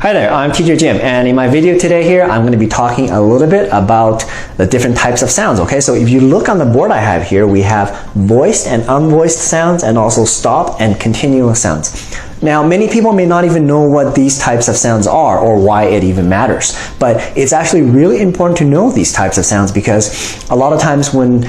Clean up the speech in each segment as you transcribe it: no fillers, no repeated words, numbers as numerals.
Hi there, I'm Teacher Jim, and in my video today here, I'm going to be talking a little bit about the different types of sounds, okay? So if you look on the board I have here, we have voiced and unvoiced sounds, and also stop and continuous sounds. Now, many people may not even know what these types of sounds are or why it even matters, but it's actually really important to know these types of sounds because a lot of times when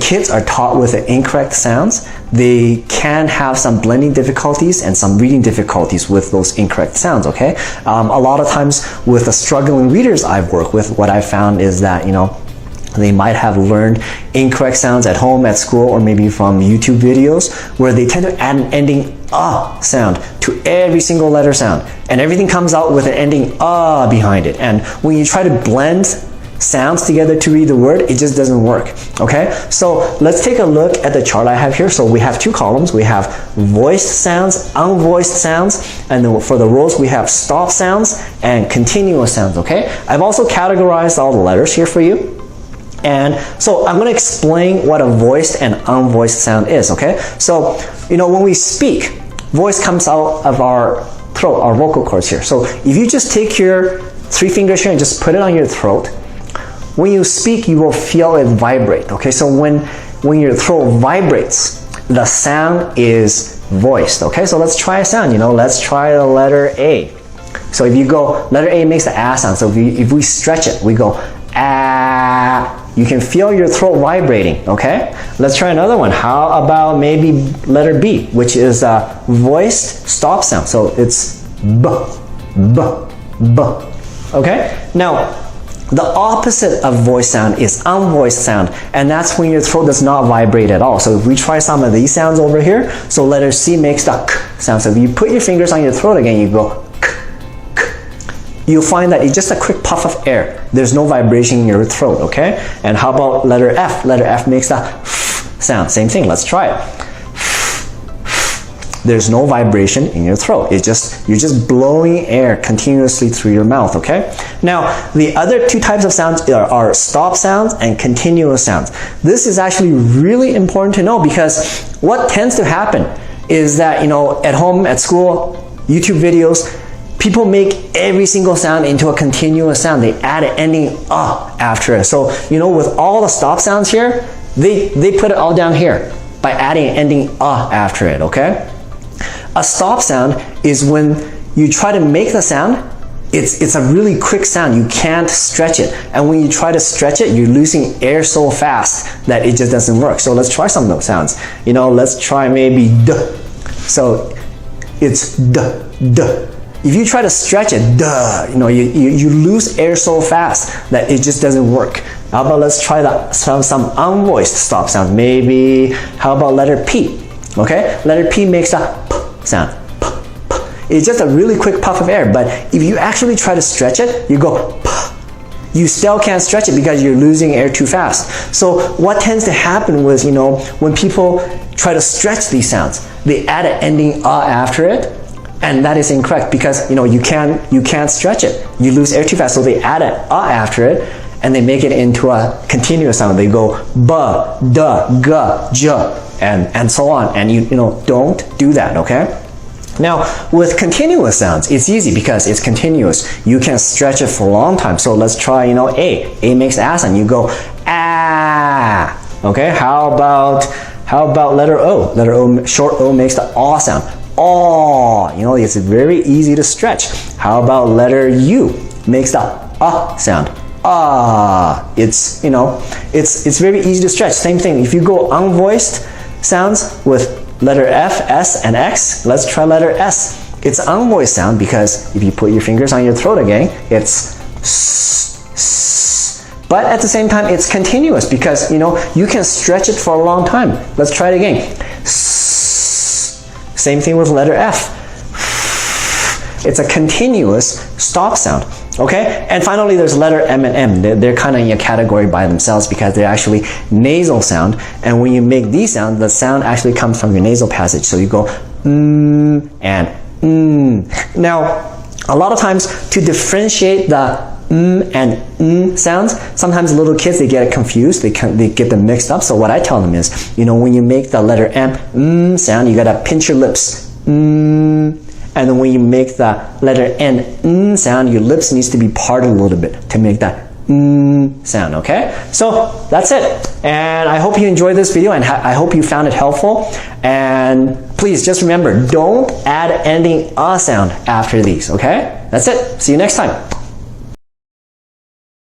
kids are taught with the incorrect sounds, they can have some blending difficulties and some reading difficulties with those incorrect sounds, okay? A lot of times with the struggling readers I've worked with, what I've found is that, they might have learned incorrect sounds at home, at school, or maybe from YouTube videos where they tend to add an ending sound to every single letter sound, and everything comes out with an ending behind it. And when you try to blend sounds together to read the word, it just doesn't work, okay? So let's take a look at the chart I have here. So we have two columns. We have voiced sounds, unvoiced sounds, and then for the rows we have stop sounds and continuous sounds, okay? I've also categorized all the letters here for you. And so I'm going to explain what a voiced and unvoiced sound is, okay? So, when we speak, voice comes out of our throat, our vocal cords here. So if you just take your 3 fingers here and just put it on your throat, when you speak, you will feel it vibrate, okay? So when your throat vibrates, the sound is voiced, okay? So let's try a sound, let's try the letter A. So if you go, letter A makes the ah sound. So if we stretch it, we go ah. You can feel your throat vibrating, okay? Let's try another one. How about maybe letter B, which is a voiced stop sound. So it's b, b, b, okay? Now, the opposite of voiced sound is unvoiced sound, and that's when your throat does not vibrate at all. So if we try some of these sounds over here, so letter C makes the k sound. So if you put your fingers on your throat again, you go k, k. You'll find that it's just a quick puff of air. There's no vibration in your throat, okay? And how about letter F? Letter F makes the f sound. Same thing, let's try it. There's no vibration in your throat. You're just blowing air continuously through your mouth, okay? Now, the other two types of sounds are stop sounds and continuous sounds. This is actually really important to know because what tends to happen is that, at home, at school, YouTube videos, people make every single sound into a continuous sound. They add an ending after it. So, with all the stop sounds here, they put it all down here by adding an ending after it, okay? A stop sound is when you try to make the sound, it's a really quick sound. You can't stretch it. And when you try to stretch it, you're losing air so fast that it just doesn't work. So let's try some of those sounds. Let's try maybe d. So it's d, d. If you try to stretch it, duh, you lose air so fast that it just doesn't work. How about let's try some unvoiced stop sounds. Maybe, how about letter P? Okay, letter P makes a p sound. P, p. It's just a really quick puff of air, but if you actually try to stretch it, you go p. You still can't stretch it because you're losing air too fast. So what tends to happen was, when people try to stretch these sounds, they add an ending after it. And that is incorrect because you can't stretch it. You lose air too fast. So they add an after it and they make it into a continuous sound. They go ba, da, ga, ja, and so on. And don't do that, okay? Now, with continuous sounds, it's easy because it's continuous. You can stretch it for a long time. So let's try, A. A makes a sound. You go ah. Okay. How about letter O? Letter O, short O makes the aw sound. Oh, it's very easy to stretch. How about letter U? Makes the sound. It's very easy to stretch. Same thing. If you go unvoiced sounds with letter F, S, and X, let's try letter S. It's unvoiced sound because if you put your fingers on your throat again, it's s. But at the same time, it's continuous because you can stretch it for a long time. Let's try it again. Same thing with letter F. It's a continuous stop sound, okay? And finally, there's letter M and M. They're kind of in a category by themselves because they're actually nasal sound. And when you make these sounds, the sound actually comes from your nasal passage. So you go and Now, a lot of times to differentiate the and sounds, sometimes little kids, they get confused, they get them mixed up. So what I tell them is, when you make the letter M sound, you gotta pinch your lips, And then when you make the letter N sound, your lips needs to be parted a little bit to make that sound, okay? So that's it. And I hope you enjoyed this video, and I hope you found it helpful. And please just remember, don't add ending sound after these, okay? That's it. See you next time.